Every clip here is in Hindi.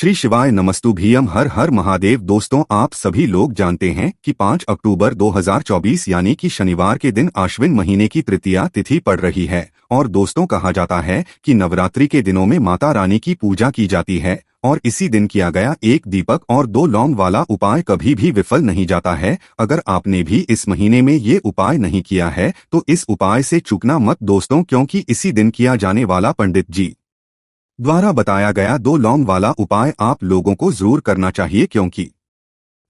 श्री शिवाय नमस्तुभ्यम हर हर महादेव। दोस्तों, आप सभी लोग जानते हैं कि 5 अक्टूबर 2024 यानी कि शनिवार के दिन आश्विन महीने की तृतीया तिथि पड़ रही है। और दोस्तों, कहा जाता है कि नवरात्रि के दिनों में माता रानी की पूजा की जाती है और इसी दिन किया गया एक दीपक और 2 लौंग वाला उपाय कभी भी विफल नहीं जाता है। अगर आपने भी इस महीने में ये उपाय नहीं किया है तो इस उपाय से चूकना मत दोस्तों, क्योंकि इसी दिन किया जाने वाला पंडित जी द्वारा बताया गया 2 लौंग वाला उपाय आप लोगों को जरूर करना चाहिए, क्योंकि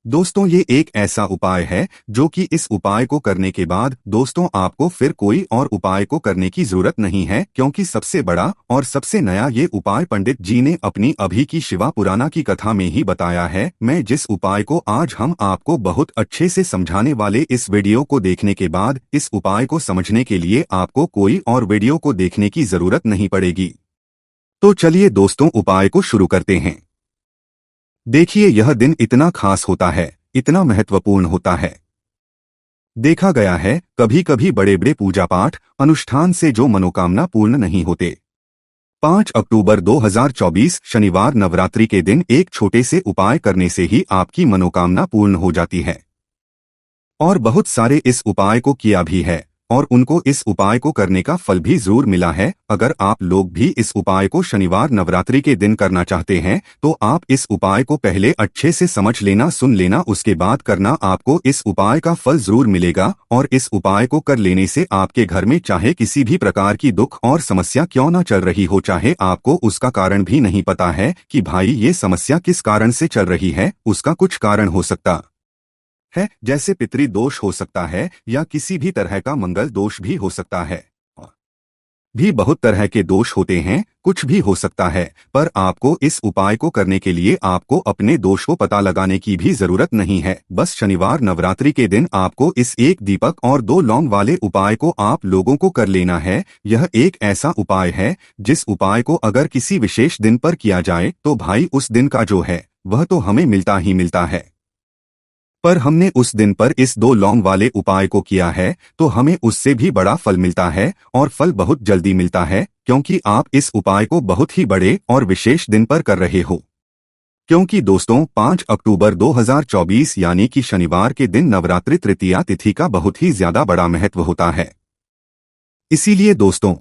दोस्तों ये एक ऐसा उपाय है जो कि इस उपाय को करने के बाद दोस्तों आपको फिर कोई और उपाय को करने की जरूरत नहीं है, क्योंकि सबसे बड़ा और सबसे नया ये उपाय पंडित जी ने अपनी अभी की शिवा पुराना की कथा में ही बताया है। मैं जिस उपाय को आज हम आपको बहुत अच्छे से समझाने वाले, इस वीडियो को देखने के बाद इस उपाय को समझने के लिए आपको कोई और वीडियो को देखने की जरूरत नहीं पड़ेगी। तो चलिए दोस्तों, उपाय को शुरू करते हैं। देखिए, यह दिन इतना खास होता है, इतना महत्वपूर्ण होता है। देखा गया है कभी कभी बड़े बड़े पूजा पाठ अनुष्ठान से जो मनोकामना पूर्ण नहीं होते। 5 अक्टूबर 2024 शनिवार नवरात्रि के दिन एक छोटे से उपाय करने से ही आपकी मनोकामना पूर्ण हो जाती है। और बहुत सारे इस उपाय को किया भी है और उनको इस उपाय को करने का फल भी जरूर मिला है। अगर आप लोग भी इस उपाय को शनिवार नवरात्रि के दिन करना चाहते हैं तो आप इस उपाय को पहले अच्छे से समझ लेना, सुन लेना, उसके बाद करना। आपको इस उपाय का फल जरूर मिलेगा और इस उपाय को कर लेने से आपके घर में चाहे किसी भी प्रकार की दुख और समस्या क्यों न चल रही हो, चाहे आपको उसका कारण भी नहीं पता है कि भाई ये समस्या किस कारण से चल रही है, उसका कुछ कारण हो सकता है, जैसे पितृ दोष हो सकता है या किसी भी तरह का मंगल दोष भी हो सकता है। भी बहुत तरह के दोष होते हैं, कुछ भी हो सकता है। पर आपको इस उपाय को करने के लिए आपको अपने दोष को पता लगाने की भी जरूरत नहीं है। बस शनिवार नवरात्रि के दिन आपको इस एक दीपक और 2 लौंग वाले उपाय को आप लोगों को कर लेना है। यह एक ऐसा उपाय है जिस उपाय को अगर किसी विशेष दिन पर किया जाए तो भाई उस दिन का जो है वह तो हमें मिलता ही मिलता है। पर हमने उस दिन पर इस 2 लौंग वाले उपाय को किया है तो हमें उससे भी बड़ा फल मिलता है और फल बहुत जल्दी मिलता है, क्योंकि आप इस उपाय को बहुत ही बड़े और विशेष दिन पर कर रहे हो। क्योंकि दोस्तों 5 अक्टूबर 2024 यानी कि शनिवार के दिन नवरात्रि तृतीया तिथि का बहुत ही ज्यादा बड़ा महत्व होता है। इसीलिए दोस्तों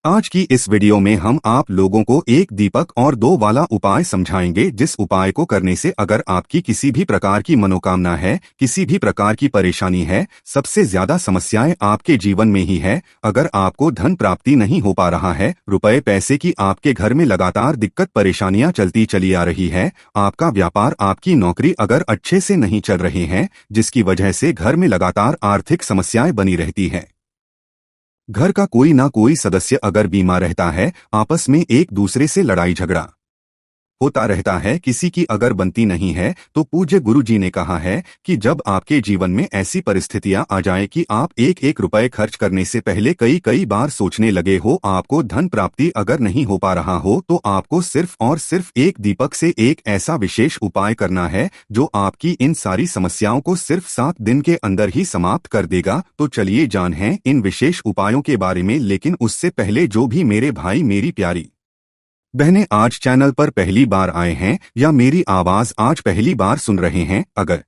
आज की इस वीडियो में हम आप लोगों को एक दीपक और 2 वाला उपाय समझाएंगे, जिस उपाय को करने से अगर आपकी किसी भी प्रकार की मनोकामना है, किसी भी प्रकार की परेशानी है, सबसे ज्यादा समस्याएं आपके जीवन में ही है, अगर आपको धन प्राप्ति नहीं हो पा रहा है, रुपए पैसे की आपके घर में लगातार दिक्कत परेशानियां चलती चली आ रही है, आपका व्यापार आपकी नौकरी अगर अच्छे से नहीं चल रहे हैं, जिसकी वजह से घर में लगातार आर्थिक समस्याएं बनी रहती है, घर का कोई ना कोई सदस्य अगर बीमार रहता है, आपस में एक दूसरे से लड़ाई झगड़ा होता रहता है, किसी की अगर बनती नहीं है, तो पूज्य गुरु जी ने कहा है कि जब आपके जीवन में ऐसी परिस्थितियां आ जाए कि आप एक एक रुपए खर्च करने से पहले कई कई बार सोचने लगे हो, आपको धन प्राप्ति अगर नहीं हो पा रहा हो, तो आपको सिर्फ और सिर्फ एक दीपक से एक ऐसा विशेष उपाय करना है जो आपकी इन सारी समस्याओं को सिर्फ 7 दिन के अंदर ही समाप्त कर देगा। तो चलिए जानें इन विशेष उपायों के बारे में। लेकिन उससे पहले जो भी मेरे भाई मेरी प्यारी बहनें आज चैनल पर पहली बार आए हैं या मेरी आवाज आज पहली बार सुन रहे हैं, अगर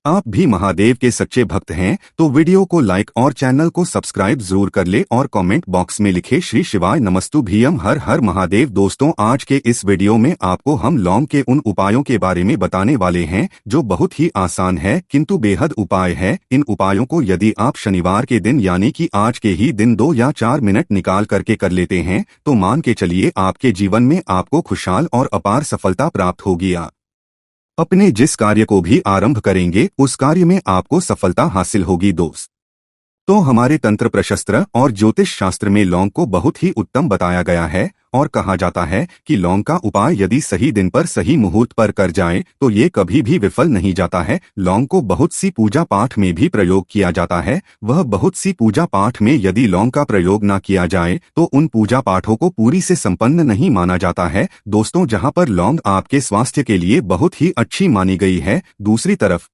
आप भी महादेव के सच्चे भक्त हैं तो वीडियो को लाइक और चैनल को सब्सक्राइब जरूर कर ले और कमेंट बॉक्स में लिखे श्री शिवाय नमस्तुभ्यम हर हर महादेव। दोस्तों आज के इस वीडियो में आपको हम लौंग के उन उपायों के बारे में बताने वाले हैं जो बहुत ही आसान है किंतु बेहद उपाय है। इन उपायों को यदि आप शनिवार के दिन यानी कि आज के ही दिन 2 या 4 मिनट निकाल करके कर लेते हैं तो मान के चलिए आपके जीवन में आपको खुशहाल और अपार सफलता प्राप्त होगी। अपने जिस कार्य को भी आरंभ करेंगे उस कार्य में आपको सफलता हासिल होगी। दोस्त तो हमारे तंत्र प्रशस्त्र और ज्योतिष शास्त्र में लौंग को बहुत ही उत्तम बताया गया है और कहा जाता है कि लौंग का उपाय यदि सही दिन पर सही मुहूर्त पर कर जाए तो ये कभी भी विफल नहीं जाता है। लौंग को बहुत सी पूजा पाठ में भी प्रयोग किया जाता है। वह बहुत सी पूजा पाठ में यदि लौंग का प्रयोग ना किया जाए तो उन पूजा पाठों को पूरी से संपन्न नहीं माना जाता है। दोस्तों जहाँ पर लौंग आपके स्वास्थ्य के लिए बहुत ही अच्छी मानी गई है, दूसरी तरफ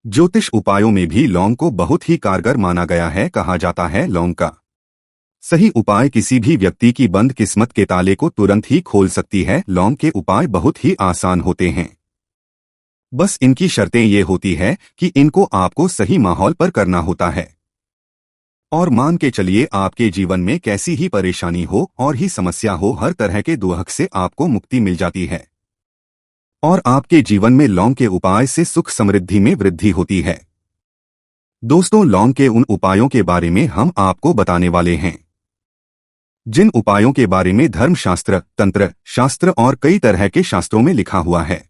ज्योतिष उपायों में भी लौंग को बहुत ही कारगर माना गया है। कहा जाता है लौंग का सही उपाय किसी भी व्यक्ति की बंद किस्मत के ताले को तुरंत ही खोल सकती है। लौंग के उपाय बहुत ही आसान होते हैं। बस इनकी शर्तें ये होती है कि इनको आपको सही माहौल पर करना होता है। और मान के चलिए आपके जीवन में कैसी ही परेशानी हो और ही समस्या हो, हर तरह के दुहक से आपको मुक्ति मिल जाती है और आपके जीवन में लौंग के उपाय से सुख समृद्धि में वृद्धि होती है। दोस्तों, लौंग के उन उपायों के बारे में हम आपको बताने वाले हैं जिन उपायों के बारे में धर्मशास्त्र, तंत्र शास्त्र और कई तरह के शास्त्रों में लिखा हुआ है।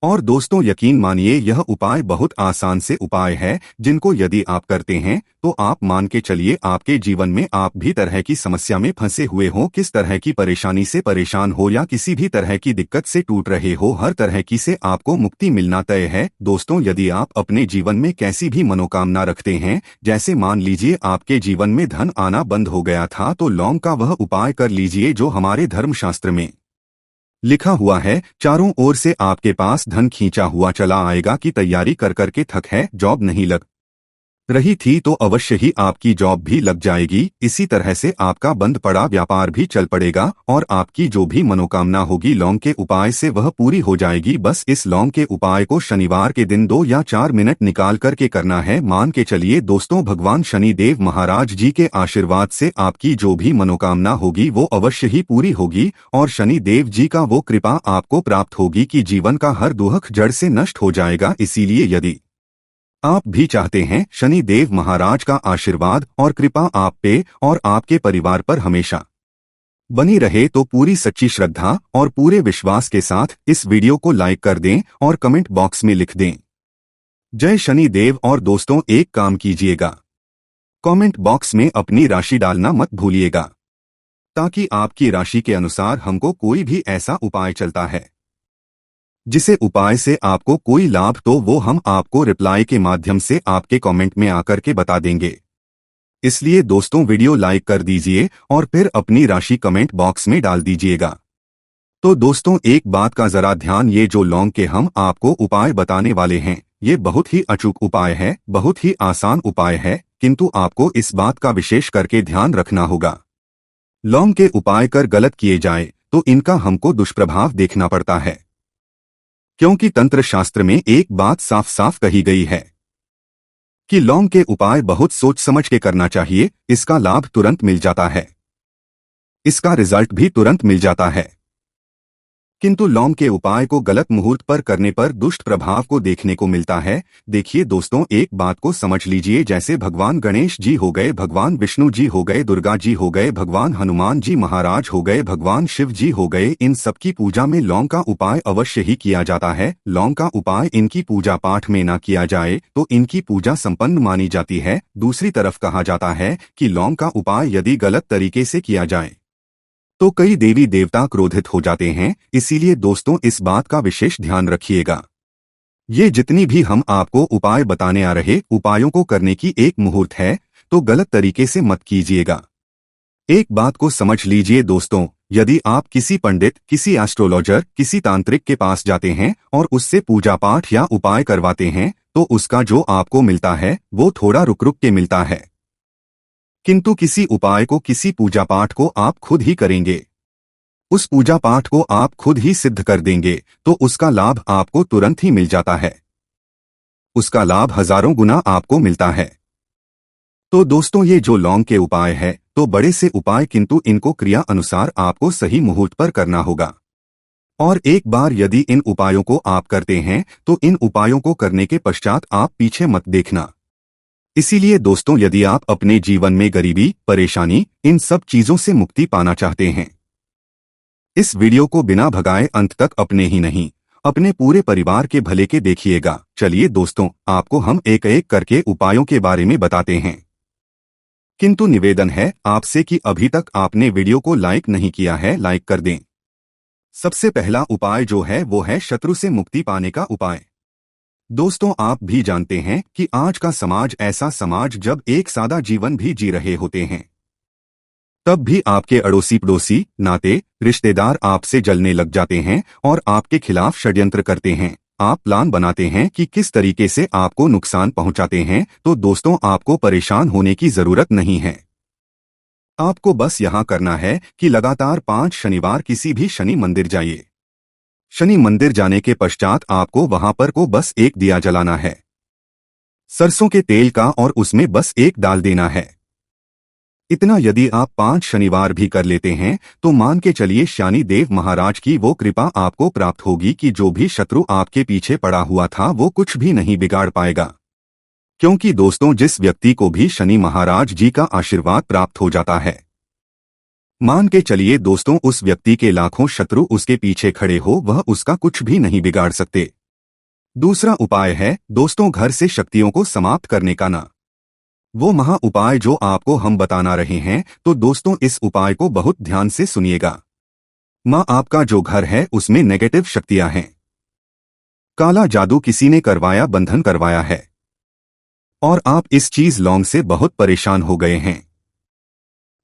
और दोस्तों, यकीन मानिए यह उपाय बहुत आसान से उपाय है जिनको यदि आप करते हैं तो आप मान के चलिए आपके जीवन में आप भी तरह की समस्या में फंसे हुए हो, किस तरह की परेशानी से परेशान हो या किसी भी तरह की दिक्कत से टूट रहे हो, हर तरह की से आपको मुक्ति मिलना तय है। दोस्तों, यदि आप अपने जीवन में कैसी भी मनोकामना रखते हैं, जैसे मान लीजिए आपके जीवन में धन आना बंद हो गया था, तो लौंग का वह उपाय कर लीजिए जो हमारे धर्मशास्त्र में लिखा हुआ है। चारों ओर से आपके पास धन खींचा हुआ चला आएगा कि तैयारी कर करके थक है, जॉब नहीं लग रही थी तो अवश्य ही आपकी जॉब भी लग जाएगी। इसी तरह से आपका बंद पड़ा व्यापार भी चल पड़ेगा और आपकी जो भी मनोकामना होगी लौंग के उपाय से वह पूरी हो जाएगी। बस इस लौंग के उपाय को शनिवार के दिन 2 या 4 मिनट निकाल करके करना है। मान के चलिए दोस्तों, भगवान शनिदेव महाराज जी के आशीर्वाद से आपकी जो भी मनोकामना होगी वो अवश्य ही पूरी होगी और शनिदेव जी का वो कृपा आपको प्राप्त होगी कि जीवन का हर दुख जड़ से नष्ट हो जाएगा। इसीलिए यदि आप भी चाहते हैं शनि देव महाराज का आशीर्वाद और कृपा आप पे और आपके परिवार पर हमेशा बनी रहे, तो पूरी सच्ची श्रद्धा और पूरे विश्वास के साथ इस वीडियो को लाइक कर दें और कमेंट बॉक्स में लिख दें जय शनि देव। और दोस्तों, एक काम कीजिएगा, कमेंट बॉक्स में अपनी राशि डालना मत भूलिएगा, ताकि आपकी राशि के अनुसार हमको कोई भी ऐसा उपाय चलता है जिसे उपाय से आपको कोई लाभ, तो वो हम आपको रिप्लाई के माध्यम से आपके कमेंट में आकर के बता देंगे। इसलिए दोस्तों, वीडियो लाइक कर दीजिए और फिर अपनी राशि कमेंट बॉक्स में डाल दीजिएगा। तो दोस्तों, एक बात का जरा ध्यान, ये जो लौंग के हम आपको उपाय बताने वाले हैं ये बहुत ही अचूक उपाय है, बहुत ही आसान उपाय है, किंतु आपको इस बात का विशेष करके ध्यान रखना होगा। लौंग के उपाय कर गलत किए जाए तो इनका हमको दुष्प्रभाव देखना पड़ता है, क्योंकि तंत्र शास्त्र में एक बात साफ साफ कही गई है कि लौंग के उपाय बहुत सोच समझ के करना चाहिए। इसका लाभ तुरंत मिल जाता है, इसका रिजल्ट भी तुरंत मिल जाता है, किंतु लौंग के उपाय को गलत मुहूर्त पर करने पर दुष्ट प्रभाव को देखने को मिलता है। देखिए दोस्तों, एक बात को समझ लीजिए, जैसे भगवान गणेश जी हो गए, भगवान विष्णु जी हो गए, दुर्गा जी हो गए, भगवान हनुमान जी महाराज हो गए, भगवान शिव जी हो गए, इन सबकी पूजा में लौंग का उपाय अवश्य ही किया जाता है। लौंग का उपाय इनकी पूजा पाठ में न किया जाए तो इनकी पूजा संपन्न मानी जाती है। दूसरी तरफ कहा जाता है कि लौंग का उपाय यदि गलत तरीके से किया जाए तो कई देवी देवता क्रोधित हो जाते हैं। इसीलिए दोस्तों, इस बात का विशेष ध्यान रखिएगा। ये जितनी भी हम आपको उपाय बताने आ रहे उपायों को करने की एक मुहूर्त है, तो गलत तरीके से मत कीजिएगा। एक बात को समझ लीजिए दोस्तों, यदि आप किसी पंडित, किसी एस्ट्रोलॉजर, किसी तांत्रिक के पास जाते हैं और उससे पूजा पाठ या उपाय करवाते हैं तो उसका जो आपको मिलता है वो थोड़ा रुक रुक के मिलता है, किंतु किसी उपाय को, किसी पूजा पाठ को आप खुद ही करेंगे, उस पूजा पाठ को आप खुद ही सिद्ध कर देंगे तो उसका लाभ आपको तुरंत ही मिल जाता है, उसका लाभ हजारों गुना आपको मिलता है। तो दोस्तों, ये जो लौंग के उपाय है तो बड़े से उपाय, किंतु इनको क्रिया अनुसार आपको सही मुहूर्त पर करना होगा। और एक बार यदि इन उपायों को आप करते हैं तो इन उपायों को करने के पश्चात आप पीछे मत देखना। इसीलिए दोस्तों, यदि आप अपने जीवन में गरीबी, परेशानी, इन सब चीजों से मुक्ति पाना चाहते हैं, इस वीडियो को बिना भगाए अंत तक अपने ही नहीं अपने पूरे परिवार के भले के देखिएगा। चलिए दोस्तों, आपको हम एक एक करके उपायों के बारे में बताते हैं, किंतु निवेदन है आपसे कि अभी तक आपने वीडियो को लाइक नहीं किया है, लाइक कर दें। सबसे पहला उपाय जो है वो है शत्रु से मुक्ति पाने का उपाय। दोस्तों, आप भी जानते हैं कि आज का समाज ऐसा समाज जब एक सादा जीवन भी जी रहे होते हैं तब भी आपके अड़ोसी पड़ोसी, नाते रिश्तेदार आपसे जलने लग जाते हैं और आपके खिलाफ षड्यंत्र करते हैं। आप प्लान बनाते हैं कि किस तरीके से आपको नुकसान पहुंचाते हैं। तो दोस्तों, आपको परेशान होने की जरूरत नहीं है। आपको बस यहाँ करना है कि लगातार 5 शनिवार किसी भी शनि मंदिर जाइए। शनि मंदिर जाने के पश्चात आपको वहां पर को बस एक दिया जलाना है, सरसों के तेल का, और उसमें बस एक डाल देना है। इतना यदि आप 5 शनिवार भी कर लेते हैं तो मान के चलिए शनि देव महाराज की वो कृपा आपको प्राप्त होगी कि जो भी शत्रु आपके पीछे पड़ा हुआ था वो कुछ भी नहीं बिगाड़ पाएगा। क्योंकि दोस्तों, जिस व्यक्ति को भी शनि महाराज जी का आशीर्वाद प्राप्त हो जाता है, मान के चलिए दोस्तों, उस व्यक्ति के लाखों शत्रु उसके पीछे खड़े हो, वह उसका कुछ भी नहीं बिगाड़ सकते। दूसरा उपाय है दोस्तों, घर से शक्तियों को समाप्त करने का ना, वो महा उपाय जो आपको हम बताना रहे हैं। तो दोस्तों, इस उपाय को बहुत ध्यान से सुनिएगा। माँ, आपका जो घर है उसमें नेगेटिव शक्तियां हैं, काला जादू किसी ने करवाया, बंधन करवाया है, और आप इस चीज लौंग से बहुत परेशान हो गए हैं,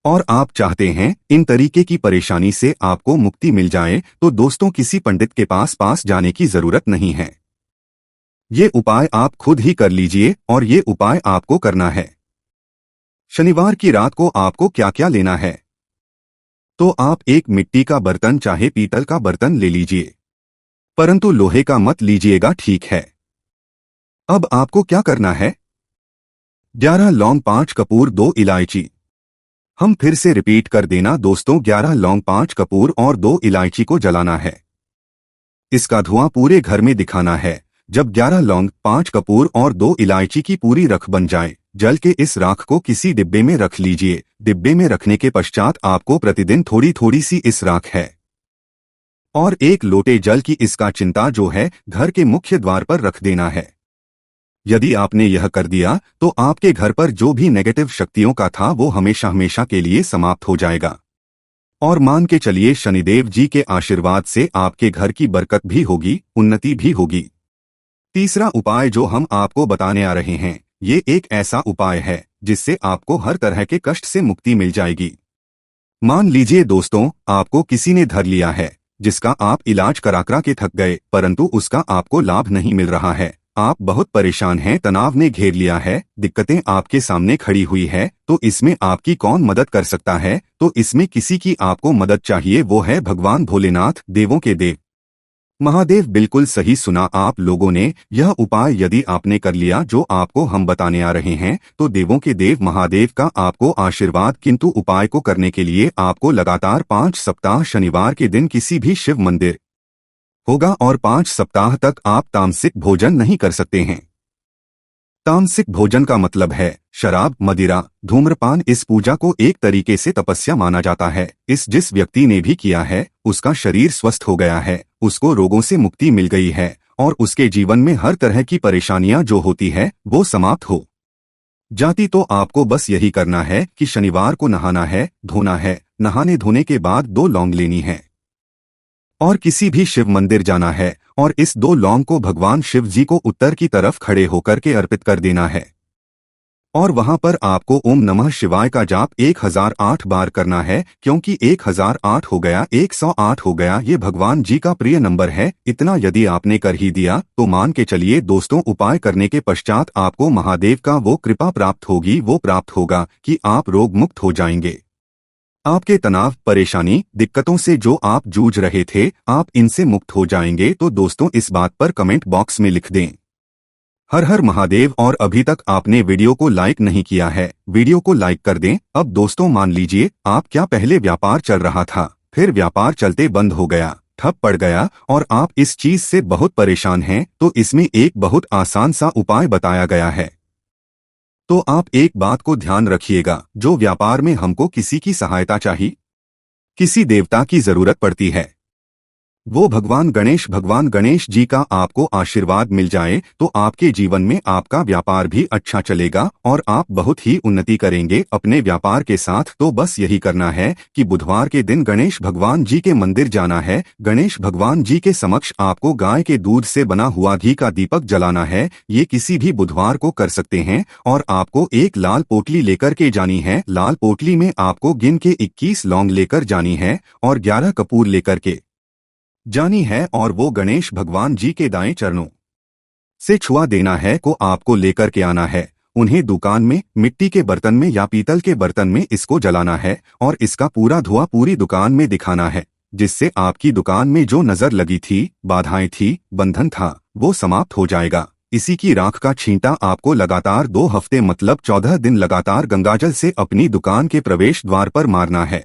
और आप चाहते हैं इन तरीके की परेशानी से आपको मुक्ति मिल जाए। तो दोस्तों, किसी पंडित के पास जाने की जरूरत नहीं है। ये उपाय आप खुद ही कर लीजिए, और ये उपाय आपको करना है। शनिवार की रात को आपको क्या क्या लेना है, तो आप एक मिट्टी का बर्तन चाहे पीतल का बर्तन ले लीजिए, परंतु लोहे का मत लीजिएगा, ठीक है। अब आपको क्या करना है, 11 लौंग, 5 कपूर, 2 इलायची। हम फिर से रिपीट कर देना दोस्तों, 11 लौंग, 5 कपूर और 2 इलायची को जलाना है। इसका धुआं पूरे घर में दिखाना है। जब 11 लौंग, 5 कपूर और 2 इलायची की पूरी रख बन जाए, जल के इस राख को किसी डिब्बे में रख लीजिए। डिब्बे में रखने के पश्चात आपको प्रतिदिन थोड़ी थोड़ी सी इस राख है और 1 लोटे जल की इसका चिंता जो है घर के मुख्य द्वार पर रख देना है। यदि आपने यह कर दिया तो आपके घर पर जो भी नेगेटिव शक्तियों का था वो हमेशा हमेशा के लिए समाप्त हो जाएगा, और मान के चलिए शनिदेव जी के आशीर्वाद से आपके घर की बरकत भी होगी, उन्नति भी होगी। तीसरा उपाय जो हम आपको बताने आ रहे हैं, ये एक ऐसा उपाय है जिससे आपको हर तरह के कष्ट से मुक्ति मिल जाएगी। मान लीजिए दोस्तों, आपको किसी ने धर लिया है, जिसका आप इलाज करा के थक गए, परंतु उसका आपको लाभ नहीं मिल रहा है। आप बहुत परेशान हैं, तनाव ने घेर लिया है, दिक्कतें आपके सामने खड़ी हुई है। तो इसमें आपकी कौन मदद कर सकता है? तो इसमें किसी की आपको मदद चाहिए, वो है भगवान भोलेनाथ, देवों के देव महादेव। बिल्कुल सही सुना आप लोगों ने। यह उपाय यदि आपने कर लिया जो आपको हम बताने आ रहे हैं, तो देवों के देव महादेव का आपको आशीर्वाद। किंतु उपाय को करने के लिए आपको लगातार 5 सप्ताह शनिवार के दिन किसी भी शिव मंदिर होगा, और 5 सप्ताह तक आप तामसिक भोजन नहीं कर सकते हैं। तामसिक भोजन का मतलब है शराब, मदिरा, धूम्रपान। इस पूजा को एक तरीके से तपस्या माना जाता है। जिस व्यक्ति ने भी किया है उसका शरीर स्वस्थ हो गया है, उसको रोगों से मुक्ति मिल गई है, और उसके जीवन में हर तरह की परेशानियां जो होती है वो समाप्त हो जाती। तो आपको बस यही करना है कि शनिवार को नहाना है, धोना है। नहाने धोने के बाद 2 लौंग लेनी है और किसी भी शिव मंदिर जाना है, और इस 2 लौंग को भगवान शिव जी को उत्तर की तरफ खड़े होकर के अर्पित कर देना है, और वहां पर आपको ओम नमः शिवाय का जाप 1008 बार करना है। क्योंकि 1008 हो गया, 108 हो गया, ये भगवान जी का प्रिय नंबर है। इतना यदि आपने कर ही दिया तो मान के चलिए दोस्तों, उपाय करने के पश्चात आपको महादेव का वो कृपा प्राप्त होगी, वो प्राप्त होगा कि आप रोग मुक्त हो जाएंगे। आपके तनाव, परेशानी, दिक्कतों से जो आप जूझ रहे थे, आप इनसे मुक्त हो जाएंगे। तो दोस्तों, इस बात पर कमेंट बॉक्स में लिख दें हर हर महादेव। और अभी तक आपने वीडियो को लाइक नहीं किया है, वीडियो को लाइक कर दें। अब दोस्तों, मान लीजिए आप क्या पहले व्यापार चल रहा था, फिर व्यापार चलते बंद हो गया, ठप पड़ गया, और आप इस चीज से बहुत परेशान हैं। तो इसमें एक बहुत आसान सा उपाय बताया गया है। तो आप एक बात को ध्यान रखिएगा, जो व्यापार में हमको किसी की सहायता चाहिए, किसी देवता की जरूरत पड़ती है, वो भगवान गणेश जी का आपको आशीर्वाद मिल जाए तो आपके जीवन में आपका व्यापार भी अच्छा चलेगा, और आप बहुत ही उन्नति करेंगे अपने व्यापार के साथ। तो बस यही करना है कि बुधवार के दिन गणेश भगवान जी के मंदिर जाना है। गणेश भगवान जी के समक्ष आपको गाय के दूध से बना हुआ घी का दीपक जलाना है। ये किसी भी बुधवार को कर सकते हैं, और आपको एक लाल पोटली लेकर के जानी है। लाल पोटली में आपको गिन के 21 लौंग लेकर जानी है, और 11 कपूर लेकर के जानी है, और वो गणेश भगवान जी के दाएं चरणों से छुआ देना है को आपको लेकर के आना है। उन्हें दुकान में मिट्टी के बर्तन में या पीतल के बर्तन में इसको जलाना है और इसका पूरा धुआं पूरी दुकान में दिखाना है, जिससे आपकी दुकान में जो नजर लगी थी, बाधाएं थी, बंधन था, वो समाप्त हो जाएगा। इसी की राख का छींटा आपको लगातार 2 हफ्ते मतलब 14 दिन लगातार गंगाजल से अपनी दुकान के प्रवेश द्वार पर मारना है।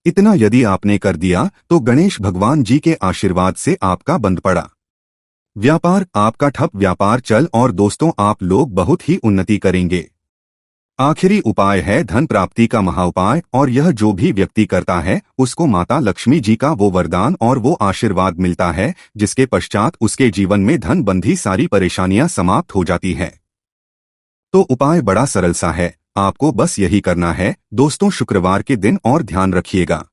इतना यदि आपने कर दिया तो गणेश भगवान जी के आशीर्वाद से आपका बंद पड़ा व्यापार, आपका ठप व्यापार चल और दोस्तों आप लोग बहुत ही उन्नति करेंगे। आखिरी उपाय है धन प्राप्ति का महाउपाय, और यह जो भी व्यक्ति करता है उसको माता लक्ष्मी जी का वो वरदान और वो आशीर्वाद मिलता है, जिसके पश्चात उसके जीवन में धन बंधी सारी परेशानियां समाप्त हो जाती है। तो उपाय बड़ा सरल सा है, आपको बस यही करना है दोस्तों। शुक्रवार के दिन और ध्यान रखिएगा,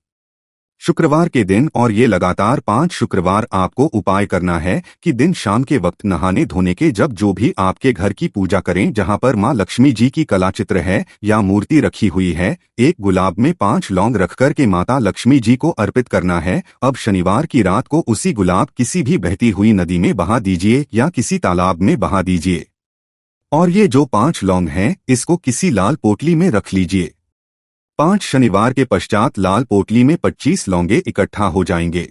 शुक्रवार के दिन और ये लगातार 5 शुक्रवार आपको उपाय करना है कि दिन शाम के वक्त नहाने धोने के जब जो भी आपके घर की पूजा करें जहां पर मां लक्ष्मी जी की कला चित्र है या मूर्ति रखी हुई है, एक गुलाब में 5 लौंग रखकर के माता लक्ष्मी जी को अर्पित करना है। अब शनिवार की रात को उसी गुलाब किसी भी बहती हुई नदी में बहा दीजिए या किसी तालाब में बहा दीजिए, और ये जो 5 लौंग हैं इसको किसी लाल पोटली में रख लीजिए। 5 शनिवार के पश्चात लाल पोटली में 25 लौंगे इकट्ठा हो जाएंगे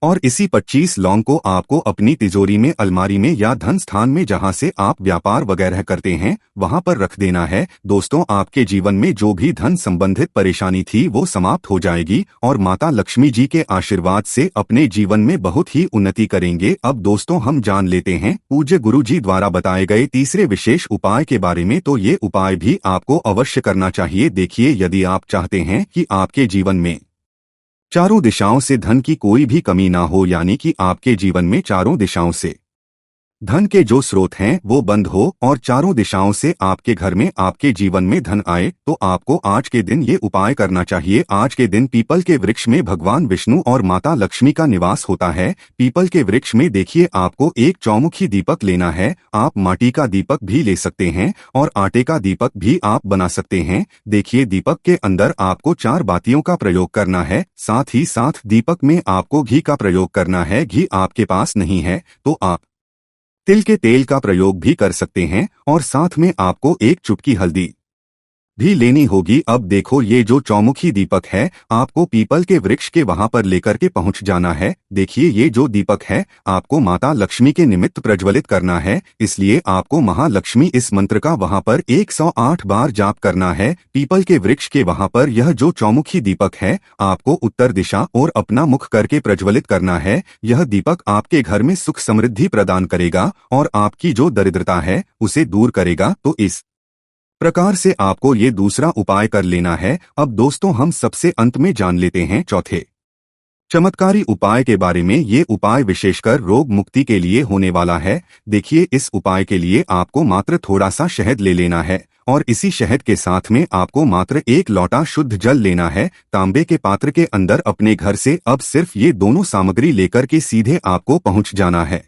और इसी 25 लौंग को आपको अपनी तिजोरी में, अलमारी में या धन स्थान में जहां से आप व्यापार वगैरह करते हैं वहां पर रख देना है। दोस्तों आपके जीवन में जो भी धन संबंधित परेशानी थी वो समाप्त हो जाएगी और माता लक्ष्मी जी के आशीर्वाद से अपने जीवन में बहुत ही उन्नति करेंगे। अब दोस्तों हम जान लेते हैं पूज्य गुरु जी द्वारा बताए गए तीसरे विशेष उपाय के बारे में। तो ये उपाय भी आपको अवश्य करना चाहिए। देखिए, यदि आप चाहते हैं कि आपके जीवन में चारों दिशाओं से धन की कोई भी कमी ना हो, यानी कि आपके जीवन में चारों दिशाओं से धन के जो स्रोत हैं वो बंद हो और चारों दिशाओं से आपके घर में, आपके जीवन में धन आए, तो आपको आज के दिन ये उपाय करना चाहिए। आज के दिन पीपल के वृक्ष में भगवान विष्णु और माता लक्ष्मी का निवास होता है। पीपल के वृक्ष में देखिए आपको एक चौमुखी दीपक लेना है। आप माटी का दीपक भी ले सकते हैं और आटे का दीपक भी आप बना सकते हैं। देखिए, दीपक के अंदर आपको 4 बातियों का प्रयोग करना है। साथ ही साथ दीपक में आपको घी का प्रयोग करना है। घी आपके पास नहीं है तो आप तिल के तेल का प्रयोग भी कर सकते हैं और साथ में आपको एक चुटकी हल्दी भी लेनी होगी। अब देखो, ये जो चौमुखी दीपक है आपको पीपल के वृक्ष के वहां पर लेकर के पहुंच जाना है। देखिए, ये जो दीपक है आपको माता लक्ष्मी के निमित्त प्रज्वलित करना है, इसलिए आपको महालक्ष्मी इस मंत्र का वहां पर 108 बार जाप करना है। पीपल के वृक्ष के वहां पर यह जो चौमुखी दीपक है आपको उत्तर दिशा और अपना मुख करके प्रज्वलित करना है। यह दीपक आपके घर में सुख समृद्धि प्रदान करेगा और आपकी जो दरिद्रता है उसे दूर करेगा। तो इस प्रकार से आपको ये दूसरा उपाय कर लेना है। अब दोस्तों हम सबसे अंत में जान लेते हैं चौथे चमत्कारी उपाय के बारे में। ये उपाय विशेषकर रोग मुक्ति के लिए होने वाला है। देखिए, इस उपाय के लिए आपको मात्र थोड़ा सा शहद ले लेना है और इसी शहद के साथ में आपको मात्र 1 लोटा शुद्ध जल लेना है। तांबे के पात्र के अंदर अपने घर से अब सिर्फ ये दोनों सामग्री लेकर के सीधे आपको पहुंच जाना है।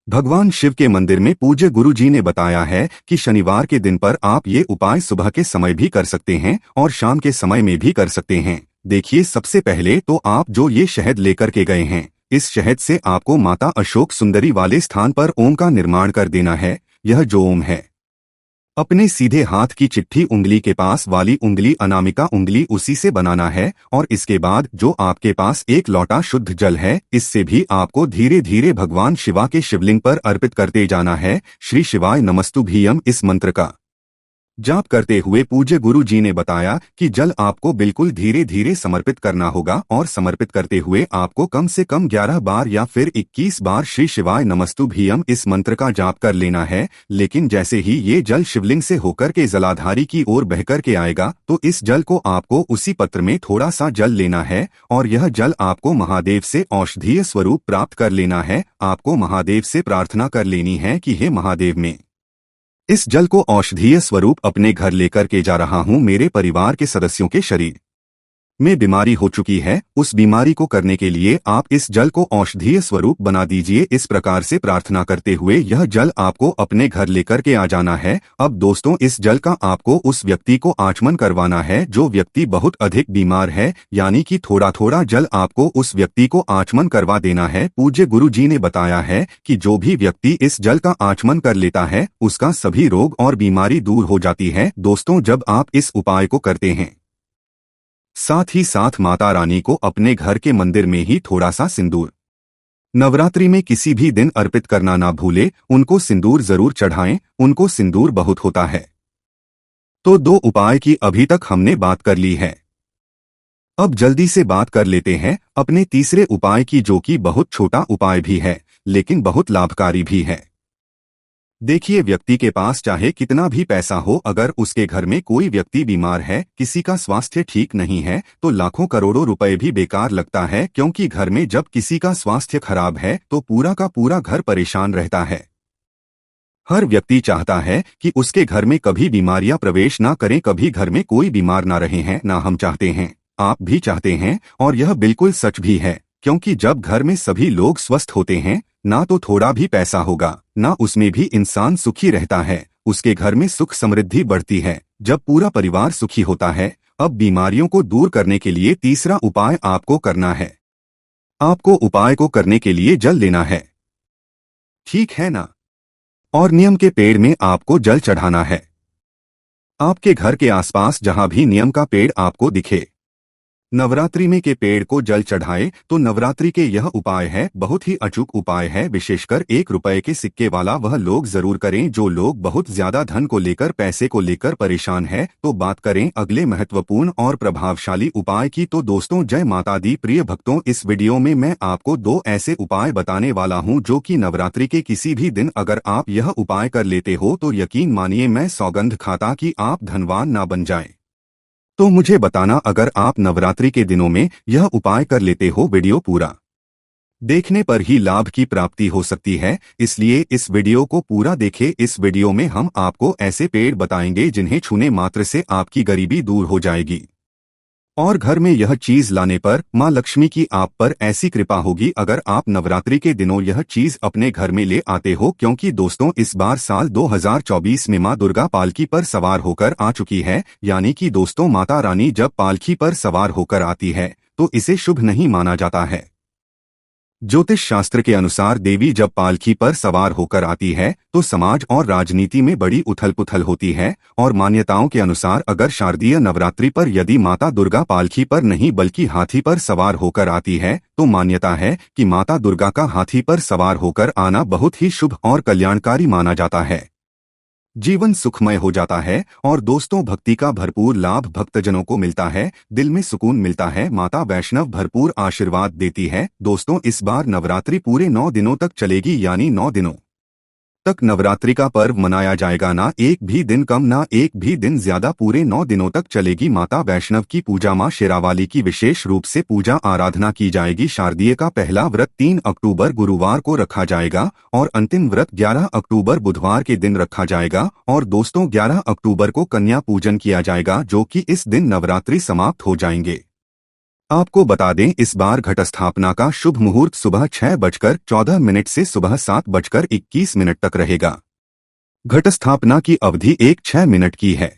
भगवान शिव के मंदिर में पूज्य गुरु जी ने बताया है कि शनिवार के दिन पर आप ये उपाय सुबह के समय भी कर सकते हैं और शाम के समय में भी कर सकते हैं। देखिए, सबसे पहले तो आप जो ये शहद लेकर के गए हैं, इस शहद से आपको माता अशोक सुंदरी वाले स्थान पर ओम का निर्माण कर देना है। यह जो ओम है अपने सीधे हाथ की चिट्ठी उंगली के पास वाली उंगली, अनामिका उंगली, उसी से बनाना है और इसके बाद जो आपके पास 1 लोटा शुद्ध जल है इससे भी आपको धीरे धीरे भगवान शिवा के शिवलिंग पर अर्पित करते जाना है। श्री शिवाय नमस्तुभ्यम इस मंत्र का जाप करते हुए पूज्य गुरु जी ने बताया कि जल आपको बिल्कुल धीरे धीरे समर्पित करना होगा और समर्पित करते हुए आपको कम से कम 11 बार या फिर 21 बार श्री शिवाय नमस्तुभ्यम इस मंत्र का जाप कर लेना है। लेकिन जैसे ही ये जल शिवलिंग से होकर के जलाधारी की ओर बहकर के आएगा तो इस जल को आपको उसी पत्र में थोड़ा सा जल लेना है और यह जल आपको महादेव से औषधीय स्वरूप प्राप्त कर लेना है। आपको महादेव से प्रार्थना कर लेनी है कि हे महादेव, में इस जल को औषधीय स्वरूप अपने घर लेकर के जा रहा हूं। मेरे परिवार के सदस्यों के शरीर में बीमारी हो चुकी है, उस बीमारी को करने के लिए आप इस जल को औषधीय स्वरूप बना दीजिए। इस प्रकार से प्रार्थना करते हुए यह जल आपको अपने घर लेकर के आ जाना है। अब दोस्तों, इस जल का आपको उस व्यक्ति को आचमन करवाना है जो व्यक्ति बहुत अधिक बीमार है, यानी कि थोड़ा थोड़ा जल आपको उस व्यक्ति को आचमन करवा देना है। पूज्य गुरु जी ने बताया है कि जो भी व्यक्ति इस जल का आचमन कर लेता है उसका सभी रोग और बीमारी दूर हो जाती है। दोस्तों, जब आप इस उपाय को करते हैं, साथ ही साथ माता रानी को अपने घर के मंदिर में ही थोड़ा सा सिंदूर नवरात्रि में किसी भी दिन अर्पित करना ना भूले। उनको सिंदूर जरूर चढ़ाएं, उनको सिंदूर बहुत होता है। तो 2 उपाय की अभी तक हमने बात कर ली है। अब जल्दी से बात कर लेते हैं अपने तीसरे उपाय की, जो कि बहुत छोटा उपाय भी है लेकिन बहुत लाभकारी भी है। देखिए, व्यक्ति के पास चाहे कितना भी पैसा हो, अगर उसके घर में कोई व्यक्ति बीमार है, किसी का स्वास्थ्य ठीक नहीं है, तो लाखों करोड़ों रुपए भी बेकार लगता है। क्योंकि घर में जब किसी का स्वास्थ्य खराब है तो पूरा का पूरा घर परेशान रहता है। हर व्यक्ति चाहता है कि उसके घर में कभी बीमारियां प्रवेश ना करें, कभी घर में कोई बीमार ना रहे हैं। ना हम चाहते हैं, आप भी चाहते हैं, और यह बिल्कुल सच भी है। क्योंकि जब घर में सभी लोग स्वस्थ होते हैं, ना तो थोड़ा भी पैसा होगा, ना उसमें भी इंसान सुखी रहता है, उसके घर में सुख समृद्धि बढ़ती है। जब पूरा परिवार सुखी होता है, अब बीमारियों को दूर करने के लिए तीसरा उपाय आपको करना है। आपको उपाय को करने के लिए जल लेना है, ठीक है ना? और नीम के पेड़ में आपको जल चढ़ाना है। आपके घर के आसपास जहां भी नीम का पेड़ आपको दिखे, नवरात्रि में के पेड़ को जल चढ़ाए। तो नवरात्रि के यह उपाय है, बहुत ही अचूक उपाय है। विशेषकर 1 रुपए के सिक्के वाला वह लोग जरूर करें जो लोग बहुत ज्यादा धन को लेकर, पैसे को लेकर परेशान है। तो बात करें अगले महत्वपूर्ण और प्रभावशाली उपाय की, तो दोस्तों, जय माता दी प्रिय भक्तों, इस वीडियो में मैं आपको 2 ऐसे उपाय बताने वाला हूं जो कि नवरात्रि के किसी भी दिन अगर आप यह उपाय कर लेते हो तो यकीन मानिए, मैं सौगंध खाता कि आप धनवान ना बन जाएं। तो मुझे बताना, अगर आप नवरात्रि के दिनों में यह उपाय कर लेते हो। वीडियो पूरा देखने पर ही लाभ की प्राप्ति हो सकती है, इसलिए इस वीडियो को पूरा देखें। इस वीडियो में हम आपको ऐसे पेड़ बताएंगे जिन्हें छूने मात्र से आपकी गरीबी दूर हो जाएगी, और घर में यह चीज लाने पर मां लक्ष्मी की आप पर ऐसी कृपा होगी अगर आप नवरात्रि के दिनों यह चीज अपने घर में ले आते हो। क्योंकि दोस्तों, इस बार साल 2024 में मां दुर्गा पालकी पर सवार होकर आ चुकी है। यानी कि दोस्तों, माता रानी जब पालकी पर सवार होकर आती है तो इसे शुभ नहीं माना जाता है। ज्योतिष शास्त्र के अनुसार देवी जब पालकी पर सवार होकर आती है तो समाज और राजनीति में बड़ी उथल पुथल होती है। और मान्यताओं के अनुसार अगर शारदीय नवरात्रि पर यदि माता दुर्गा पालकी पर नहीं बल्कि हाथी पर सवार होकर आती है, तो मान्यता है कि माता दुर्गा का हाथी पर सवार होकर आना बहुत ही शुभ और कल्याणकारी माना जाता है। जीवन सुखमय हो जाता है, और दोस्तों, भक्ति का भरपूर लाभ भक्तजनों को मिलता है, दिल में सुकून मिलता है, माता वैष्णव भरपूर आशीर्वाद देती है। दोस्तों, इस बार नवरात्रि पूरे 9 दिनों तक चलेगी, यानी 9 दिनों तक नवरात्रि का पर्व मनाया जाएगा। ना एक भी दिन कम, ना एक भी दिन ज्यादा, पूरे 9 दिनों तक चलेगी माता वैष्णव की पूजा। मां शेरावाली की विशेष रूप से पूजा आराधना की जाएगी। शारदीय का पहला व्रत 3 अक्टूबर गुरुवार को रखा जाएगा, और अंतिम व्रत 11 अक्टूबर बुधवार के दिन रखा जाएगा। और दोस्तों, 11 अक्टूबर को कन्या पूजन किया जाएगा, जो कि इस दिन नवरात्रि समाप्त हो जाएंगे। आपको बता दें, इस बार घट स्थापना का शुभ मुहूर्त सुबह 6:14 से सुबह 7:21 तक रहेगा। घट स्थापना की अवधि 6 मिनट की है।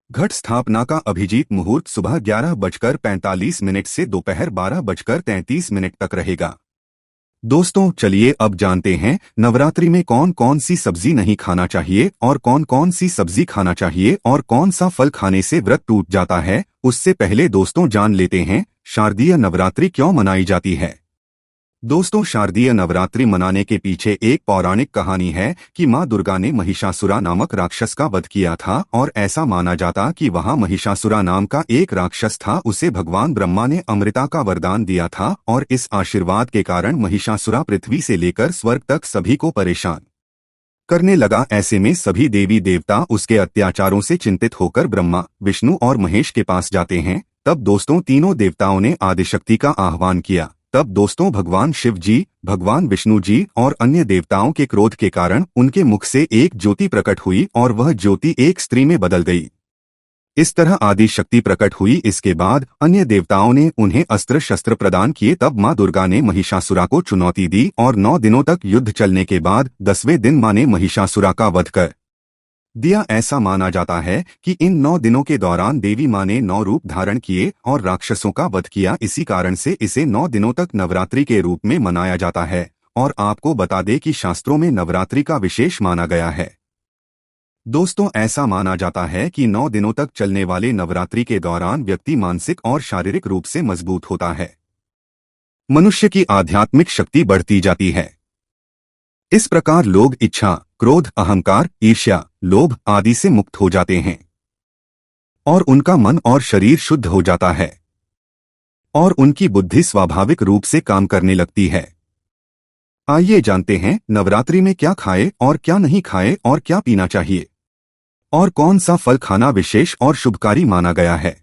घट स्थापना का अभिजीत मुहूर्त सुबह 11:45 से दोपहर 12:33 तक रहेगा। दोस्तों, चलिए अब जानते हैं नवरात्रि में कौन कौन सी सब्जी नहीं खाना चाहिए और कौन कौन सी सब्जी खाना चाहिए और कौन सा फल खाने से व्रत टूट जाता है। उससे पहले दोस्तों, जान लेते हैं शारदीय नवरात्रि क्यों मनाई जाती है। दोस्तों, शारदीय नवरात्रि मनाने के पीछे एक पौराणिक कहानी है कि मां दुर्गा ने महिषासुरा नामक राक्षस का वध किया था, और ऐसा माना जाता कि वहां महिषासुरा नाम का एक राक्षस था, उसे भगवान ब्रह्मा ने अमृता का वरदान दिया था, और इस आशीर्वाद के कारण महिषासुरा पृथ्वी से लेकर स्वर्ग तक सभी को परेशान करने लगा। ऐसे में सभी देवी देवता उसके अत्याचारों से चिंतित होकर ब्रह्मा, विष्णु और महेश के पास जाते हैं। तब दोस्तों, तीनों देवताओं ने आदिशक्ति का आह्वान किया। तब दोस्तों, भगवान शिव जी, भगवान विष्णु जी और अन्य देवताओं के क्रोध के कारण उनके मुख से एक ज्योति प्रकट हुई, और वह ज्योति एक स्त्री में बदल गई। इस तरह आदि शक्ति प्रकट हुई। इसके बाद अन्य देवताओं ने उन्हें अस्त्र शस्त्र प्रदान किए। तब मां दुर्गा ने महिषासुरा को चुनौती दी और 9 दिनों तक युद्ध चलने के बाद 10वें दिन मां ने महिषासुरा का वध कर दिया। ऐसा माना जाता है कि इन 9 दिनों के दौरान देवी मां ने 9 रूप धारण किए और राक्षसों का वध किया। इसी कारण से इसे 9 दिनों तक नवरात्रि के रूप में मनाया जाता है। और आपको बता दें कि शास्त्रों में नवरात्रि का विशेष माना गया है। दोस्तों, ऐसा माना जाता है कि 9 दिनों तक चलने वाले नवरात्रि के दौरान व्यक्ति मानसिक और शारीरिक रूप से मजबूत होता है। मनुष्य की आध्यात्मिक शक्ति बढ़ती जाती है। इस प्रकार लोग इच्छा, क्रोध, अहंकार, ईर्ष्या, लोभ आदि से मुक्त हो जाते हैं और उनका मन और शरीर शुद्ध हो जाता है और उनकी बुद्धि स्वाभाविक रूप से काम करने लगती है। आइए जानते हैं नवरात्रि में क्या खाए और क्या नहीं खाए और क्या पीना चाहिए और कौन सा फल खाना विशेष और शुभकारी माना गया है।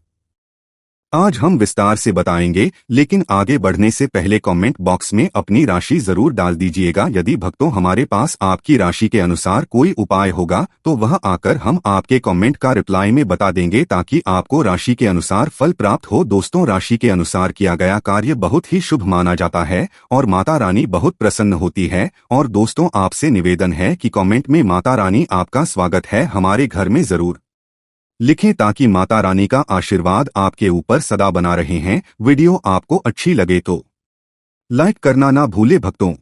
आज हम विस्तार से बताएंगे, लेकिन आगे बढ़ने से पहले कमेंट बॉक्स में अपनी राशि जरूर डाल दीजिएगा। यदि भक्तों हमारे पास आपकी राशि के अनुसार कोई उपाय होगा तो वह आकर हम आपके कमेंट का रिप्लाई में बता देंगे, ताकि आपको राशि के अनुसार फल प्राप्त हो। दोस्तों, राशि के अनुसार किया गया कार्य बहुत ही शुभ माना जाता है और माता रानी बहुत प्रसन्न होती है। और दोस्तों, आपसे निवेदन है कि कमेंट में माता रानी आपका स्वागत है हमारे घर में जरूर लिखें, ताकि माता रानी का आशीर्वाद आपके ऊपर सदा बना रहे हैं। वीडियो आपको अच्छी लगे तो लाइक करना ना भूले। भक्तों,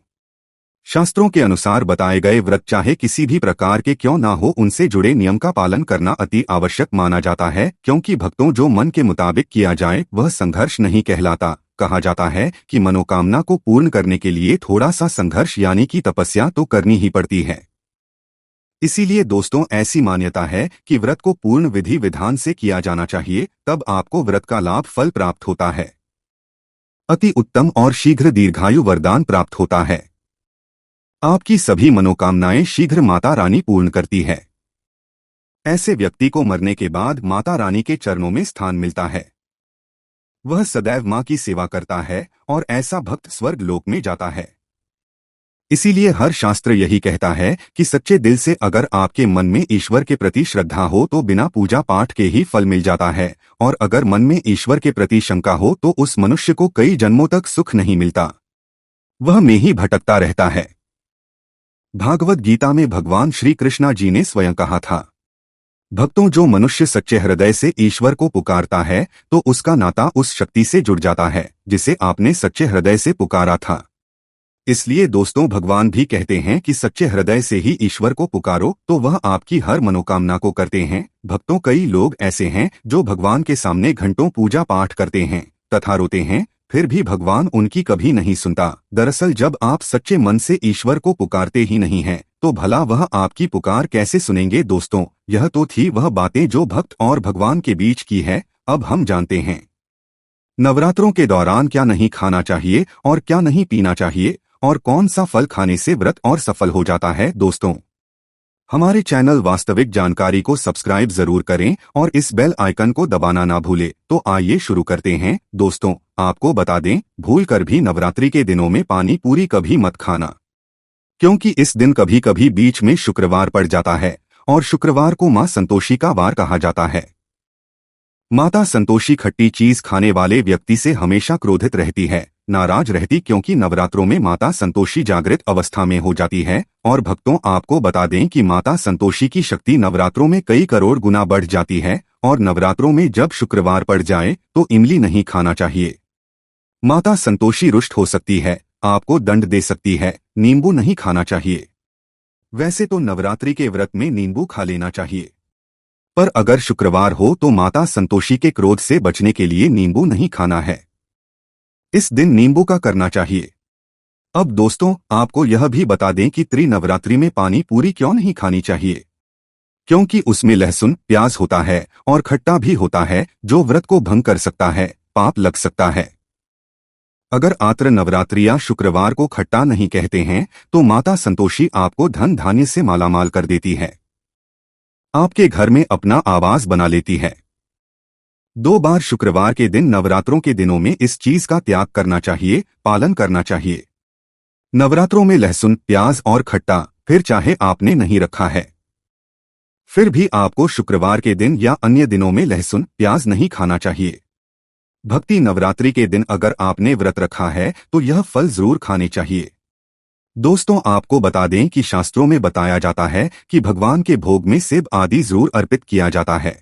शास्त्रों के अनुसार बताए गए व्रत चाहे किसी भी प्रकार के क्यों ना हो, उनसे जुड़े नियम का पालन करना अति आवश्यक माना जाता है। क्योंकि भक्तों, जो मन के मुताबिक किया जाए वह संघर्ष नहीं कहलाता। कहा जाता है कि मनोकामना को पूर्ण करने के लिए थोड़ा सा संघर्ष यानी कि तपस्या तो करनी ही पड़ती है। इसीलिए दोस्तों, ऐसी मान्यता है कि व्रत को पूर्ण विधि विधान से किया जाना चाहिए, तब आपको व्रत का लाभ फल प्राप्त होता है। अति उत्तम और शीघ्र दीर्घायु वरदान प्राप्त होता है। आपकी सभी मनोकामनाएं शीघ्र माता रानी पूर्ण करती है। ऐसे व्यक्ति को मरने के बाद माता रानी के चरणों में स्थान मिलता है। वह सदैव मां की सेवा करता है और ऐसा भक्त स्वर्ग लोक में जाता है। इसीलिए हर शास्त्र यही कहता है कि सच्चे दिल से अगर आपके मन में ईश्वर के प्रति श्रद्धा हो तो बिना पूजा पाठ के ही फल मिल जाता है, और अगर मन में ईश्वर के प्रति शंका हो तो उस मनुष्य को कई जन्मों तक सुख नहीं मिलता, वह में ही भटकता रहता है। भागवत गीता में भगवान श्री कृष्णा जी ने स्वयं कहा था, भक्तों, जो मनुष्य सच्चे हृदय से ईश्वर को पुकारता है तो उसका नाता उस शक्ति से जुड़ जाता है जिसे आपने सच्चे हृदय से पुकारा था। इसलिए दोस्तों, भगवान भी कहते हैं कि सच्चे हृदय से ही ईश्वर को पुकारो तो वह आपकी हर मनोकामना को करते हैं। भक्तों, कई लोग ऐसे हैं जो भगवान के सामने घंटों पूजा पाठ करते हैं तथा रोते हैं, फिर भी भगवान उनकी कभी नहीं सुनता। दरअसल जब आप सच्चे मन से ईश्वर को पुकारते ही नहीं हैं, तो भला वह आपकी पुकार कैसे सुनेंगे। दोस्तों, यह तो थी वह बातें जो भक्त और भगवान के बीच की है। अब हम जानते हैं नवरात्रों के दौरान क्या नहीं खाना चाहिए और क्या नहीं पीना चाहिए और कौन सा फल खाने से व्रत और सफल हो जाता है। दोस्तों, हमारे चैनल वास्तविक जानकारी को सब्सक्राइब जरूर करें और इस बेल आइकन को दबाना ना भूले। तो आइए शुरू करते हैं। दोस्तों, आपको बता दें, भूल कर भी नवरात्रि के दिनों में पानी पूरी कभी मत खाना, क्योंकि इस दिन कभी कभी बीच में शुक्रवार पड़ जाता है और शुक्रवार को मां संतोषी का वार कहा जाता है। माता संतोषी खट्टी चीज खाने वाले व्यक्ति से हमेशा क्रोधित रहती है, नाराज रहती, क्योंकि नवरात्रों में माता संतोषी जागृत अवस्था में हो जाती है। और भक्तों, आपको बता दें कि माता संतोषी की शक्ति नवरात्रों में कई करोड़ गुना बढ़ जाती है। और नवरात्रों में जब शुक्रवार पड़ जाए तो इमली नहीं खाना चाहिए। माता संतोषी रुष्ट हो सकती है, आपको दंड दे सकती है। नींबू नहीं खाना चाहिए। वैसे तो नवरात्रि के व्रत में नींबू खा लेना चाहिए, पर अगर शुक्रवार हो तो माता संतोषी के क्रोध से बचने के लिए नींबू नहीं खाना है। इस दिन नींबू का करना चाहिए। अब दोस्तों, आपको यह भी बता दें कि त्रिनवरात्रि में पानी पूरी क्यों नहीं खानी चाहिए, क्योंकि उसमें लहसुन, प्याज होता है और खट्टा भी होता है, जो व्रत को भंग कर सकता है, पाप लग सकता है। अगर आत्र नवरात्रि या शुक्रवार को खट्टा नहीं कहते हैं तो माता संतोषी आपको धन धान्य से मालामाल कर देती है, आपके घर में अपना आवास बना लेती है। 2 बार शुक्रवार के दिन नवरात्रों के दिनों में इस चीज का त्याग करना चाहिए, पालन करना चाहिए। नवरात्रों में लहसुन, प्याज और खट्टा फिर चाहे आपने नहीं रखा है, फिर भी आपको शुक्रवार के दिन या अन्य दिनों में लहसुन प्याज नहीं खाना चाहिए। भक्ति नवरात्रि के दिन अगर आपने व्रत रखा है तो यह फल जरूर खाने चाहिए। दोस्तों, आपको बता दें कि शास्त्रों में बताया जाता है कि भगवान के भोग में सेब आदि जरूर अर्पित किया जाता है।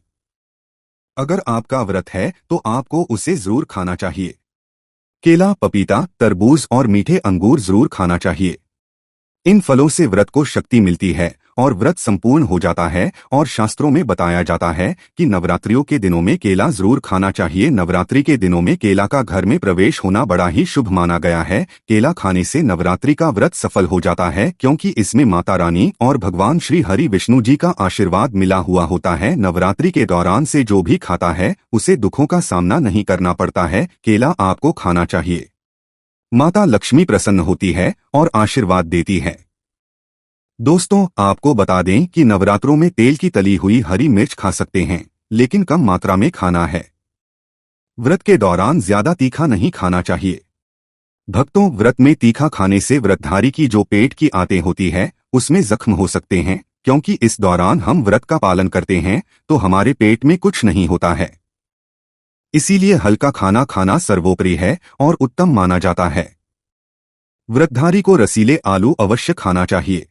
अगर आपका व्रत है तो आपको उसे जरूर खाना चाहिए। केला, पपीता, तरबूज और मीठे अंगूर जरूर खाना चाहिए। इन फलों से व्रत को शक्ति मिलती है और व्रत संपूर्ण हो जाता है। और शास्त्रों में बताया जाता है कि नवरात्रियों के दिनों में केला जरूर खाना चाहिए। नवरात्रि के दिनों में केला का घर में प्रवेश होना बड़ा ही शुभ माना गया है। केला खाने से नवरात्रि का व्रत सफल हो जाता है, क्योंकि इसमें माता रानी और भगवान श्री हरि विष्णु जी का आशीर्वाद मिला हुआ होता है। नवरात्रि के दौरान से जो भी खाता है उसे दुखों का सामना नहीं करना पड़ता है। केला आपको खाना चाहिए। माता लक्ष्मी प्रसन्न होती है और आशीर्वाद देती है। दोस्तों, आपको बता दें कि नवरात्रों में तेल की तली हुई हरी मिर्च खा सकते हैं, लेकिन कम मात्रा में खाना है। व्रत के दौरान ज्यादा तीखा नहीं खाना चाहिए। भक्तों, व्रत में तीखा खाने से व्रतधारी की जो पेट की आंतें होती है उसमें जख्म हो सकते हैं। क्योंकि इस दौरान हम व्रत का पालन करते हैं तो हमारे पेट में कुछ नहीं होता है। इसीलिए हल्का खाना खाना सर्वोपरि है और उत्तम माना जाता है। व्रतधारी को रसीले आलू अवश्य खाना चाहिए।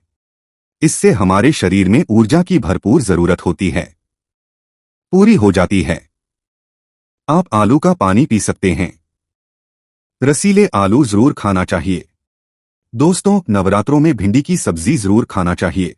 इससे हमारे शरीर में ऊर्जा की भरपूर जरूरत होती है, पूरी हो जाती है। आप आलू का पानी पी सकते हैं। रसीले आलू जरूर खाना चाहिए। दोस्तों, नवरात्रों में भिंडी की सब्जी जरूर खाना चाहिए,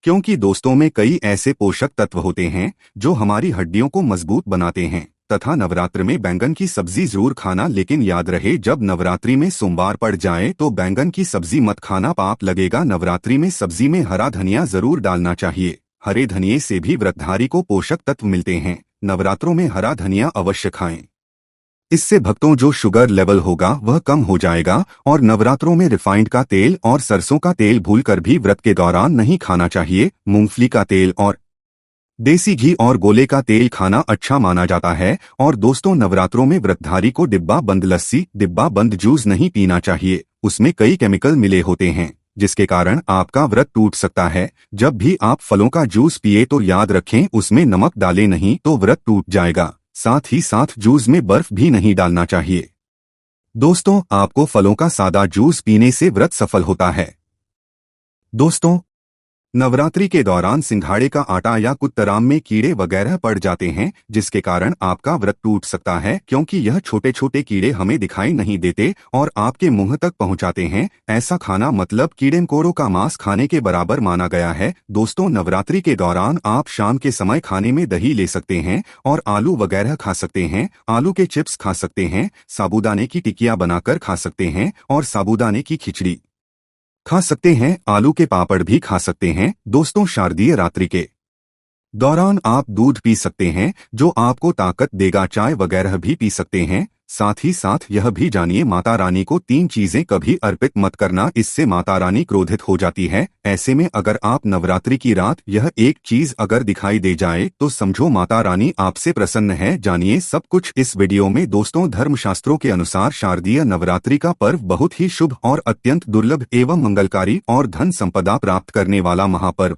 क्योंकि दोस्तों में कई ऐसे पोषक तत्व होते हैं जो हमारी हड्डियों को मजबूत बनाते हैं। तथा नवरात्र में बैंगन की सब्जी जरूर खाना, लेकिन याद रहे जब नवरात्रि में सोमवार पड़ जाए तो बैंगन की सब्जी मत खाना, पाप लगेगा। नवरात्रि में सब्जी में हरा धनिया जरूर डालना चाहिए। हरे धनिये से भी व्रतधारी को पोषक तत्व मिलते हैं। नवरात्रों में हरा धनिया अवश्य खाएं। इससे भक्तों जो शुगर लेवल होगा वह कम हो जाएगा। और नवरात्रों में रिफाइंड का तेल और सरसों का तेल भूलकर भी व्रत के दौरान नहीं खाना चाहिए। मूंगफली का तेल और देसी घी और गोले का तेल खाना अच्छा माना जाता है। और दोस्तों, नवरात्रों में व्रतधारी को डिब्बा बंद लस्सी, डिब्बा बंद जूस नहीं पीना चाहिए। उसमें कई केमिकल मिले होते हैं जिसके कारण आपका व्रत टूट सकता है। जब भी आप फलों का जूस पिए तो याद रखें उसमें नमक डालें, नहीं तो व्रत टूट जाएगा। साथ ही साथ जूस में बर्फ भी नहीं डालना चाहिए। दोस्तों, आपको फलों का सादा जूस पीने से व्रत सफल होता है। दोस्तों, नवरात्रि के दौरान सिंघाड़े का आटा या कुत्तराम में कीड़े वगैरह पड़ जाते हैं, जिसके कारण आपका व्रत टूट सकता है। क्योंकि यह छोटे छोटे कीड़े हमें दिखाई नहीं देते और आपके मुंह तक पहुंचाते हैं। ऐसा खाना मतलब कीड़े-मकोड़ों का मांस खाने के बराबर माना गया है। दोस्तों, नवरात्रि के दौरान आप शाम के समय खाने में दही ले सकते हैं और आलू वगैरह खा सकते हैं। आलू के चिप्स खा सकते हैं, साबूदाने की टिकिया बनाकर खा सकते हैं और साबूदाने की खिचड़ी खा सकते हैं। आलू के पापड़ भी खा सकते हैं। दोस्तों, शारदीय रात्रि के दौरान आप दूध पी सकते हैं जो आपको ताकत देगा। चाय वगैरह भी पी सकते हैं। साथ ही साथ यह भी जानिए माता रानी को 3 चीजें कभी अर्पित मत करना, इससे माता रानी क्रोधित हो जाती है। ऐसे में अगर आप नवरात्रि की रात यह एक चीज अगर दिखाई दे जाए तो समझो माता रानी आपसे प्रसन्न है। जानिए सब कुछ इस वीडियो में। दोस्तों, धर्मशास्त्रों के अनुसार शारदीय नवरात्रि का पर्व बहुत ही शुभ और अत्यंत दुर्लभ एवं मंगलकारी और धन संपदा प्राप्त करने वाला महापर्व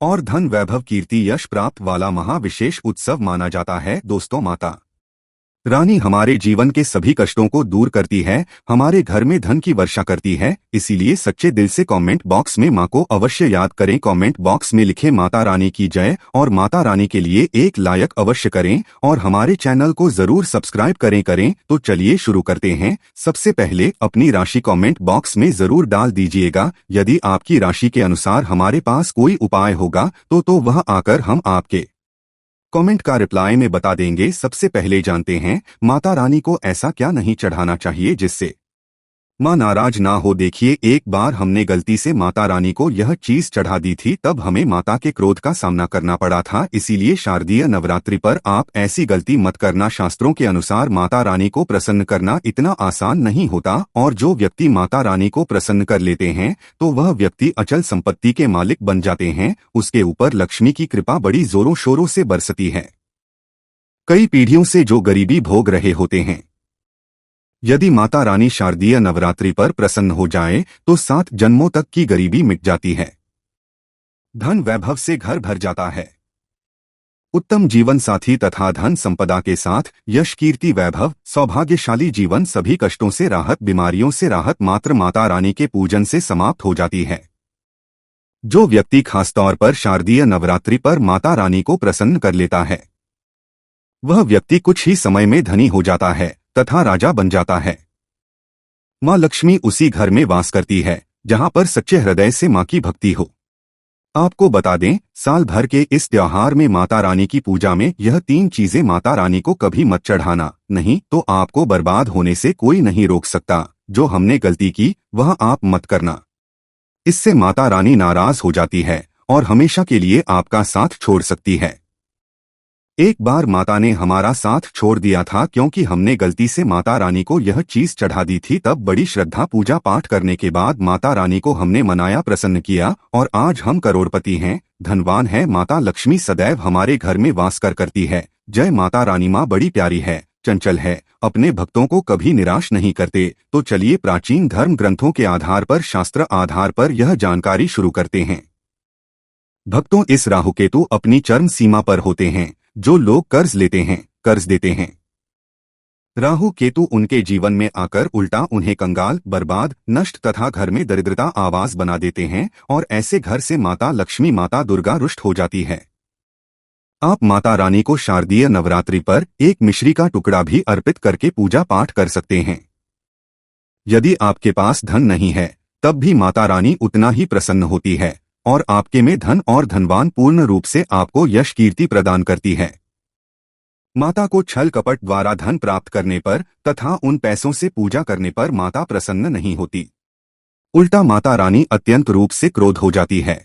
और धन वैभव कीर्ति यश प्राप्त वाला महाविशेष उत्सव माना जाता है। दोस्तों, माता रानी हमारे जीवन के सभी कष्टों को दूर करती है, हमारे घर में धन की वर्षा करती है। इसीलिए सच्चे दिल से कमेंट बॉक्स में मां को अवश्य याद करें। कमेंट बॉक्स में लिखें माता रानी की जय और माता रानी के लिए एक लायक अवश्य करें और हमारे चैनल को जरूर सब्सक्राइब करें। तो चलिए शुरू करते हैं। सबसे पहले अपनी राशि कमेंट बॉक्स में जरूर डाल दीजिएगा। यदि आपकी राशि के अनुसार हमारे पास कोई उपाय होगा तो वह आकर हम आपके कमेंट का रिप्लाई में बता देंगे। सबसे पहले जानते हैं माता रानी को ऐसा क्या नहीं चढ़ाना चाहिए जिससे माँ नाराज ना हो। देखिए, एक बार हमने गलती से माता रानी को यह चीज चढ़ा दी थी, तब हमें माता के क्रोध का सामना करना पड़ा था। इसीलिए शारदीय नवरात्रि पर आप ऐसी गलती मत करना। शास्त्रों के अनुसार माता रानी को प्रसन्न करना इतना आसान नहीं होता और जो व्यक्ति माता रानी को प्रसन्न कर लेते हैं तो वह व्यक्ति अचल संपत्ति के मालिक बन जाते हैं। उसके ऊपर लक्ष्मी की कृपा बड़ी जोरों शोरों से बरसती है। कई पीढ़ियों से जो गरीबी भोग रहे होते हैं, यदि माता रानी शारदीय नवरात्रि पर प्रसन्न हो जाए तो 7 जन्मों तक की गरीबी मिट जाती है। धन वैभव से घर भर जाता है। उत्तम जीवन साथी तथा धन संपदा के साथ यश कीर्ति वैभव सौभाग्यशाली जीवन सभी कष्टों से राहत बीमारियों से राहत मात्र माता रानी के पूजन से समाप्त हो जाती है। जो व्यक्ति खासतौर पर शारदीय नवरात्रि पर माता रानी को प्रसन्न कर लेता है वह व्यक्ति कुछ ही समय में धनी हो जाता है तथा राजा बन जाता है। माँ लक्ष्मी उसी घर में वास करती है जहां पर सच्चे हृदय से माँ की भक्ति हो। आपको बता दें, साल भर के इस त्योहार में माता रानी की पूजा में यह 3 चीजें माता रानी को कभी मत चढ़ाना, नहीं तो आपको बर्बाद होने से कोई नहीं रोक सकता। जो हमने गलती की वह आप मत करना, इससे माता रानी नाराज हो जाती है और हमेशा के लिए आपका साथ छोड़ सकती है। एक बार माता ने हमारा साथ छोड़ दिया था क्योंकि हमने गलती से माता रानी को यह चीज चढ़ा दी थी। तब बड़ी श्रद्धा पूजा पाठ करने के बाद माता रानी को हमने मनाया, प्रसन्न किया और आज हम करोड़पति हैं, धनवान हैं। माता लक्ष्मी सदैव हमारे घर में वास करती है। जय माता रानी। माँ बड़ी प्यारी है, चंचल है, अपने भक्तों को कभी निराश नहीं करते। तो चलिए प्राचीन धर्म ग्रंथों के आधार पर, शास्त्र आधार पर यह जानकारी शुरू करते हैं। भक्तों, इस राहु केतु अपनी चरम सीमा पर होते हैं। जो लोग कर्ज लेते हैं, कर्ज देते हैं, राहु केतु उनके जीवन में आकर उल्टा उन्हें कंगाल, बर्बाद, नष्ट तथा घर में दरिद्रता आवास बना देते हैं और ऐसे घर से माता लक्ष्मी, माता दुर्गा रुष्ट हो जाती है। आप माता रानी को शारदीय नवरात्रि पर एक मिश्री का टुकड़ा भी अर्पित करके पूजा पाठ कर सकते हैं। यदि आपके पास धन नहीं है तब भी माता रानी उतना ही प्रसन्न होती है और आपके में धन और धनवान पूर्ण रूप से आपको यश कीर्ति प्रदान करती है। माता को छल कपट द्वारा धन प्राप्त करने पर तथा उन पैसों से पूजा करने पर माता प्रसन्न नहीं होती, उल्टा माता रानी अत्यंत रूप से क्रोध हो जाती है।